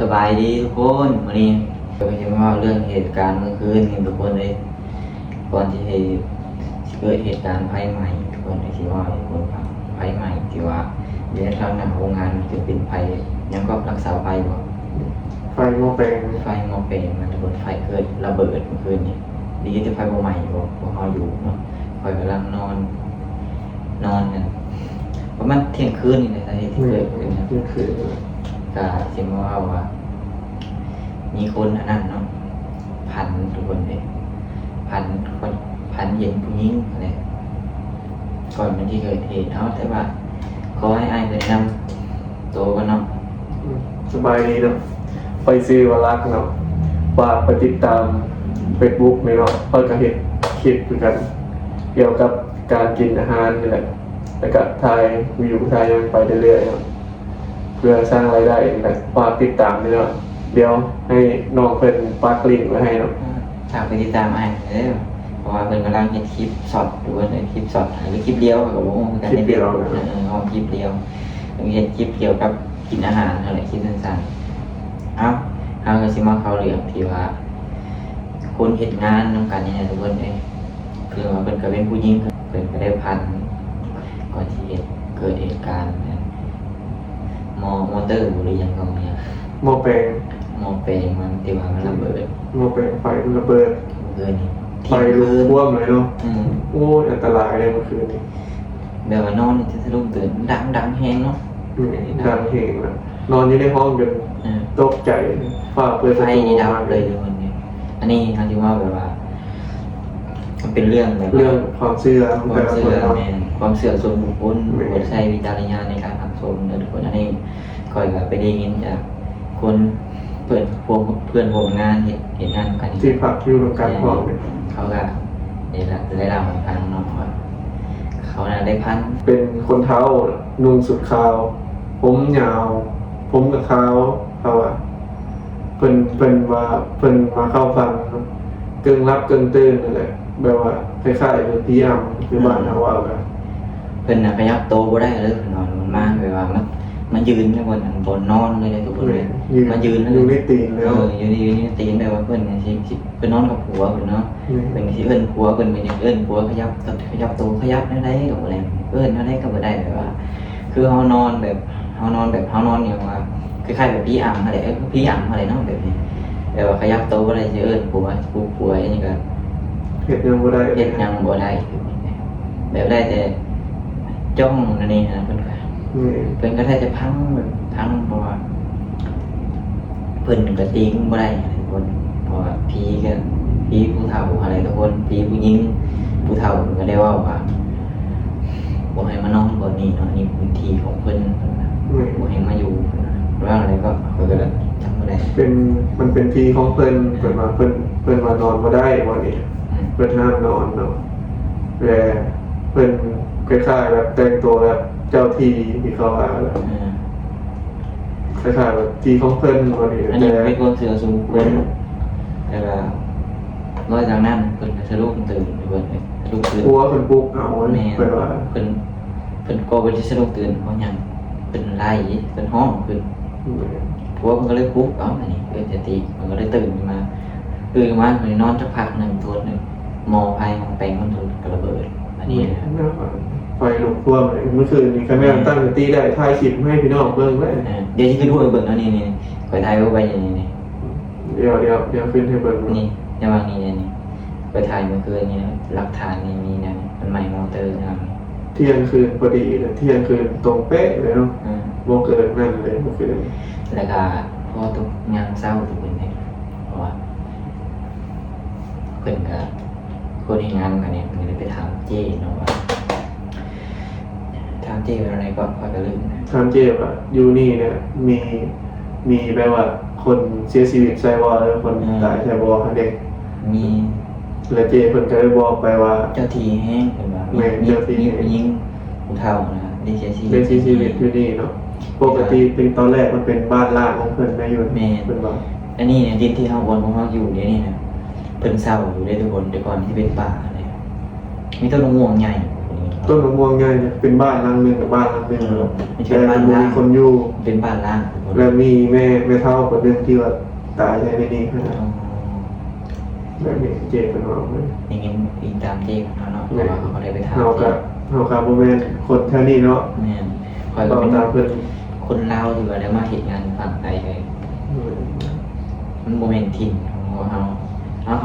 สบายดีทุกคนวันนี้เราจะมาเรื่องเหตุการณ์เมื่อคืนนี่ทุกคนเลยก่อนที่เกิดเหตุการณ์ไฟไหม้ทุกคนเลยที่ว่าทุกคนฟังไฟไหม้ที่ว่าเดี๋ยวทางหน้าโรงงานจะเป็นไฟยังก็รักษาไฟบ่ไฟหม้อแปลงไฟหม้อแปลงมันระเบิดไฟเกิดระเบิดเมื่อคืนนี้ดีที่ไฟบ่ไหม้บ่พวกเราอยู่เนาะคอยกำลังนอนกันประมาณเที่ยงคืนนี่แหละสาเหตุที่เกิดขึ้นนะ นี่คือ ก็สิมาว่ามีคนอันนั้นเนาะพันทุกคนเลยพันเย็นผู้หญิงอะไรก่อนมันที่เกิดเหตุเอาแต่ว่าขอให้อายเป็นนำโตก็นสบายดีเนาะไปซื้อวารักเนาะว่าไปติดตาม Facebook ไม่เนาะเปิดกระเห็นคลิปคือกัน เกี่ยวกับการกินอาหารนี่แหละแล้วก็ถ่ายวิวถ่ายยังไปเรื่อยๆเนาะเพื่อสร้างรายได้แบบว่าติดตามนี่เนาะเดี๋ยวให้น้องเพิ่นปักลิงก์ไว้ให้เนาะฝากไปติดตามอายเด้อเพราะว่าเพิ่นกำลังเฮ็ดคลิปสดดูว่าคลิปสดหรือคลิปเดียวกับวงกันในเดียวเอาคลิปเดียวเฮ็ดคลิปเกี่ยวกับกินอาหารอะไรคลิปสั้นๆเอาก็สิมาเข้าเรื่องที่ว่าคนเฮ็ดงานนำกันนี่นะทุกคนเอ้ยคือว่าเพิ่นก็เป็นผู้หญิงเพิ่นก็ได้พันก่อนที่เกิดเหตุการณ์มอเตอร์หรือยังก็เนี่ย หม้อแปลง มอเปงมันที่ว่ามันระเบิด หม้อแปลงไฟระเบิด เกินนี่ ไฟลุกท่วมเลยเนาะ อืม โอ้ยอันตรายเลยเมื่อคืนนี้ แบบว่านอนจะสะดุ้งตื่นดังแฮงเนาะ ดังเพลงนะนอนอยู่ในห้องจนตกใจฝ้าเปิดประ ไฟ ตู นี่ดับ มา เลยทุกคนเนี่ยอันนี้เขาที่ว่าแบบว่ามันเป็นเรื่องแบบ เรื่องความเชื่อของ ควา แต่ ม ละค เชื่ น อ เนาะ แม่นความเชื่อส่วนบุคคลโปรดใช้วิจารณญาณในการรับชมนะทุกคนอันนี้คอยกับไปได้ยินจากคนเพื่อนร่วมงานเห็นงานกัน ที่พักอยู่ตรงกลางห้องเนี่ย เขาก็ได้เล่าให้ฟังเนาะว่าเขาน่ะได้พัน เป็นคนเท้านุ่งสุดขาว ผมยาว ผมกับขาวเขาอะเพิ่นมาเข้าฟังเกิงรับเกิงตื่นนั่นแหละแบบว่าคล้ายๆเป็นพี่อัมคือบ้านเขาว่าแบบ เพิ่นน่ะขยับโตบ่ได้เลยเพิ่นนอนมันมากเลยว่ามันยืนอยู่บนอันบนนอนเลยทุกคนเลยมายืน อยู่ในตีนเลย อยู่ในตีนแบบว่าเพิ่นน่ะสิเพิ่นนอนกับผัวเพิ่นเนาะเพิ่นสิเอิ้นผัวเพิ่นก็ยังเอิ้นผัวขยับโตขยับได้ก็บ่ได้เอิ้นได้ก็บ่ได้แบบว่า คือเฮานอนอย่างว่าคล้ายๆแบบพี่อ่ำอะไรพี่อ่ำอะไรเนาะแบบนี้แบบว่าขยับโตบ่ได้สิเอิ้นผัวอย่างนี้ก็ เห็ดยังบ่ได้ เฮ็ดหยังบ่ได้แบบได้แต่จ้องนั่นนี่นะเพิ่นก็แทบจะพังเพราะว่าเพิ่นก็ตีงบ่ได้ทุกคนเพราะว่าผีผู้เฒ่าอะไรทุกคนผีผู้หญิงผู้เฒ่าก็ได้ว่าบ่ให้มานอนบ่นี่เนาะนี่พื้นที่ของเพิ่นบ่ให้มาอยู่ว่าอะไรก็เพิ่นก็จำบ่ได้ มันเป็นที่ของเพิ่นมาเพิ่นมานอนบ่ได้วันนี้เพิ่นห้ามนอนเนาะแต่เพิ่นคล้ายๆแบบแต่งตัวแบบเจ้าที่เขาว่าคล้ายๆแบบที่ของเพิ่นวันนี้ อันนี้เป็นความเชื่อส่วนบุคคลแต่ว่าร้อยจากนั้นเพิ่นก็สะดุ้งตื่นเพิ่นสะดุ้งตื่น กลัวเพิ่นปลุกเอา แม่ เพิ่นว่า เพิ่นก็บ่ได้สะดุ้งตื่นเพราะหยังเพิ่นไล่เพิ่นห้องขึ้นผัวมันก็เลยปลุกอันนี้เพิ่นจะตีมันก็เลยตื่นขึ้นมาเพิ่นนอนสักพักนึงโทษนึงมอไฟมองแปลงมันถูกระเบิดอันนี้นะ ไฟลุกท่วมเลยเมื่อคืนนี้แค่แม่ตั้งสติได้ถ่ายคลิปให้พี่น้องเบิ่งเลย เดี๋ยวสิขึ้นด้วยเบิ่งอันนี้นี่ข่อยถ่ายไว้อย่างนี้นี่ เดี๋ยวขึ้นให้เบิ่ง นี่ระหว่างนี้นี่ข่อยถ่ายเมื่อคืนนี้นะหลักฐานนี่มีนะมันใหม่มอเตอร์นะครับ เที่ยงคืนพอดีเลยเที่ยงคืนตรงเป๊ะเลยเนาะบ่เกินนั่นเลยเมื่อคืน แล้วก็พอทุกงานเศร้าทุกคนเนี่ยเพราะว่าเพิ่นก็คนที่งานกันเนี่ยมันเลยไปถามเจ้เนาะว่าถามเจ้เป็นอะไรก็พอจะลืมนะ ถามเจ็บอ่ะอยู่นี่เนี่ยมีแปลว่าคนเสียชีวิตใช่บ่หรือคนตายใช่บ่คะเด็ก มี แล้วเจเพิ่นก็ได้บอกไปว่า เจ้าทีแห้งเป็นว่า แม่ มี เจ้าที่ ผู้หญิงผู้เฒ่านะได้เสียชีวิต ได้เสียชีวิตอยู่นี่เนาะปกติเป็นตอนแรกมันเป็นบ้านล้างของเพิ่นได้อยู่ แม่ เพิ่นว่า อันนี้เนี่ยดินที่เฮาบนของเฮาอยู่เดี๋ยวนี้นะเพิ่นเศร้าอยู่ได้ทุกคนแต่ก่อนที่เป็นป่าเนี่ยมีต้นมะม่วงใหญ่พวกนี้เขา ต้นมะม่วงใหญ่เนี่ยเป็นบ้านหลังหนึงกับบ้านหลังหนึงแล้ว ไม่ใช่ แต่ บ้าน มี ล่าง คนอยู่ เป็นบ้านล่างทุกคน แล้วมีแม่เฒ่าคนหนึงที่ว่าตายในนี้ขนาด อ๋อ แบบนี้เจ็บเป็นว่าเลย อย่างงี้อีกตามที่เนาะเพราะว่าเขาก็เลยไปถาม เฮากับบ่แม่นคนแถวนี้เนาะ แม่นคอย เรา ก็เป็น ตามเพิ่น คนลาวที่ว่าได้มาเฮ็ดงานฝั่งไทยเลยมันบ่แม่นถิ่นของเข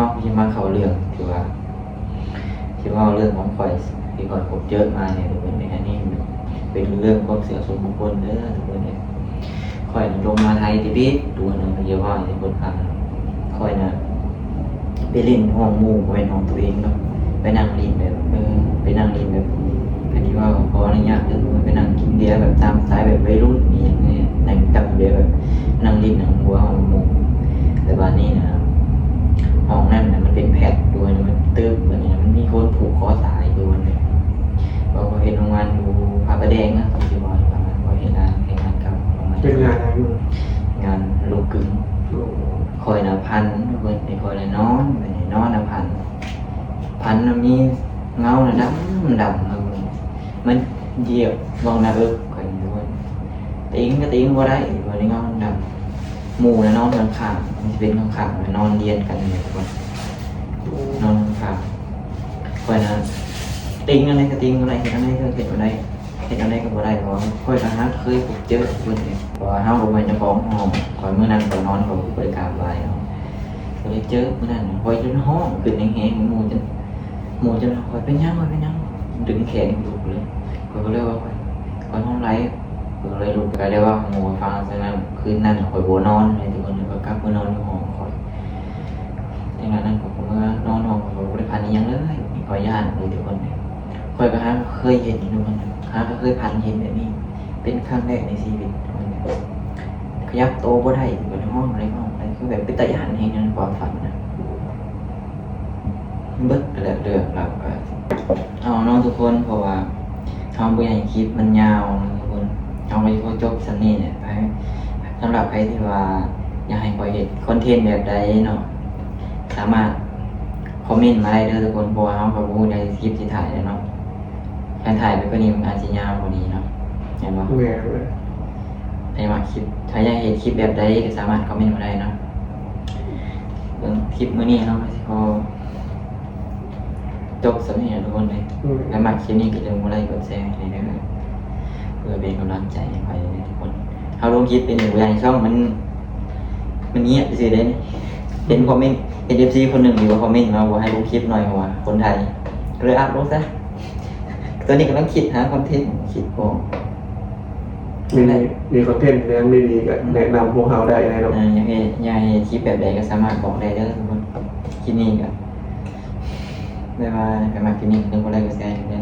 าสิมาเข้าเรื่องที่ว่าเรื่องของข่อยที่ข่อยพบเจอมาเนี่ยทุกคนในอันนี้เป็นเรื่องความเสื่อมส่วนบุคคลเด้อทุกคนเนี่ยข่อยน่ะลงมาไทยติบิตัวหนึงเดี๋ยวว่าให้คนฟังข่อยน่ะไปเล่นห้องหมู่บ่แม่นห้องตัวเองเนาะไปนั่งเล่นแบบไปนั่งเล่นแบบอันนี้ว่าขออนุญาตเด้อไปนั่งกินเบียร์แบบตามสไตล์แบบวัยรุ่นนี่อย่างเงี้ยนั่งตักเบียร์แบบนั่งเล่นนั่งหัวห้องหมู่แต่บัดนี้นะห้องนั้นน่ะมันเป็นแพทด้วยนะมันตึกแบบนี้มันมีคนผูกคอตายด้วยเนี่ยพอเห็นโรงงานอยู่พระประแดงนะที่ว่าประมาณพอเห็นงานเก่าโรงงาน เป็นงานอะไรอยู่ งานลูกกึ่งคอยนะพันทุกคนไอ้คอยนะนอนไปไหนนอนนะพันน่ะมีเงาน่ะดำนะมันเหยียบมองหน้าคอยทุกคนติ้งก็ติ้งบ่ได้วันนี้เงาดำหมู่นะนอนข้างๆมันจะเป็นข้างๆนอนเรียนกันอยู่ทุกคนนอนข้างๆคอยนะติ้งอะไรก็ติ้งอะไรเห็นอะไรก็เห็นอะไรเห็นอะไรก็บ่ได้เพราะว่าคอยนะฮะเคยพบเจอเพื่อนเนี่ยเพราะว่าเฮาบ่แม่นเจ้าของห้องคอยมื้อนั้นคอยนอนคอยไปกราบไหว้เนาะก็เลยเจอมื้อนั้นคอยจนห้องขึ้นแห้งๆหมู่จนคอยเป็นหยังดึงแขนลุกเลยคอยก็เลยว่าคอยห้องไรก็เลยลุกไปเลยว่าหมู่ฟังซะนั้นคืนนั้นคอยบ่นอนเลยทุกคนก็กลับมานอนอยู่ห้องคอยในงานนั้นผมก็มานอนห้องคอยบ่ได้พันอีหยังเลยคอยย่านเลยทุกคนคอยก็หาเคยเห็นอยู่มันหาก็เคยพันเห็นแบบนี้เป็นครั้งแรกในชีวิตขยับโตบ่ได้อยู่ในห้องอะไรคือแบบเป็นตาย่านแห่งนั้นความฝันนะเบิดเรื่องเราก็เอาน้องทุกคนเพราะว่าทำบ่อยากให้คลิปมันยาวนะทุกคนเอาไปพอจบซันนี่เนี่ยไปสำหรับใครที่ว่าอยากให้ปล่อยเห็นคอนเทนต์แบบใดเนาะสามารถคอมเมนต์มาได้เด้อทุกคนเพราะว่าเฮาก็บ่ได้คลิปที่ถ่ายแล้วเนาะการถ่ายไปก็นี้มันอาจจะยาวกว่านี้เนาะเห็นบ่ แม่เลย ใครมาคลิปถ้าอยากเห็นคลิปแบบใดก็สามารถคอมเมนต์มาได้เนาะเบิ่งคลิปมื้อนี้เนาะสิพอจบสำเนียงทุกคนเลยแล้วมาคลิปนี้ก็อย่าลืมกดไลค์กดแชร์ให้ด้วยเพื่อเป็นกำลังใจให้ไปทุกคนเฮาลงคลิปเป็นอยู่อย่างช่องมันเงียบซื่อเด้เห็นคอมเมนต์เห็น FC คนหนึงอยู่ว่าคอมเมนต์มาว่าให้ลงคลิปหน่อยว่าคนไทยก็เลยอัพลงซะตอนนี้กำลังคิดหาคอนเทนต์คิดบ่ มีคอนเทนต์เรื่องดีๆก็แนะนำพวกเราได้นะครับ อยากให้คลิปแบบใดก็สามารถบอกได้เด้อทุกคนคลิปนี้ก็ได้มาคลิปนี้เรื่องอะไรก็แชร์กันได้